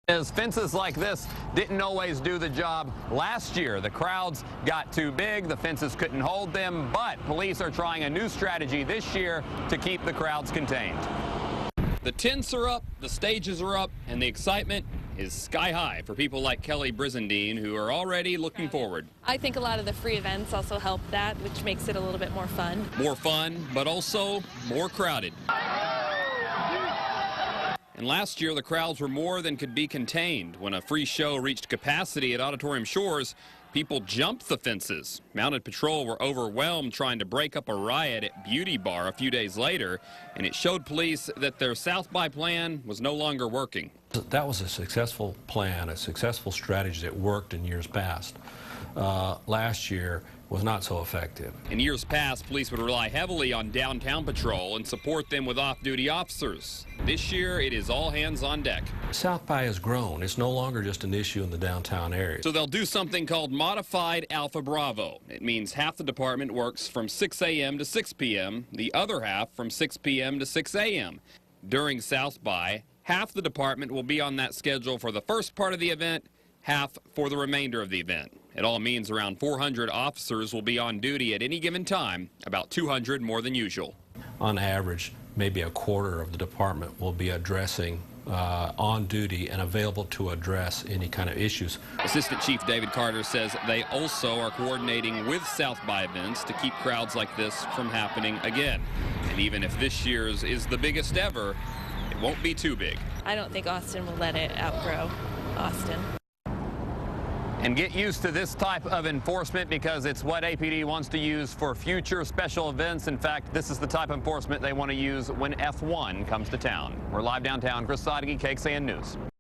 As fences like this didn't always do the job. Last year, the crowds got too big, the fences couldn't hold them, but police are trying a new strategy this year to keep the crowds contained. The tents are up, the stages are up, and the excitement is sky high for people like Kelly Brizendine, who are already looking forward. I think a lot of the free events also help that, which makes it a little bit more fun. More fun, but also more crowded. And last year, the crowds were more than could be contained. When a free show reached capacity at Auditorium Shores, people jumped the fences. Mounted Patrol were overwhelmed trying to break up a riot at Beauty Bar a few days later, and it showed police that their South by plan was no longer working. That was a successful plan, a successful strategy that worked in years past. Last year was not so effective. In years past, police would rely heavily on downtown patrol and support them with off-duty officers. This year, it is all hands on deck. South by has grown. It's no longer just an issue in the downtown area. So they'll do something called Modified Alpha Bravo. It means half the department works from 6 a.m. to 6 p.m., the other half from 6 p.m. to 6 a.m. During South by, half the department will be on that schedule for the first part of the event, half for the remainder of the event. It all means around 400 officers will be on duty at any given time, about 200 more than usual. On average, maybe a quarter of the department will be addressing on duty and available to address any kind of issues. Assistant Chief David Carter says they also are coordinating with South by events to keep crowds like this from happening again. And even if this year's is the biggest ever, it won't be too big. I don't think Austin will let it outgrow Austin. And get used to this type of enforcement because it's what APD wants to use for future special events. In fact, this is the type of enforcement they want to use when F1 comes to town. We're live downtown. Chris Sadeghi, KXAN News.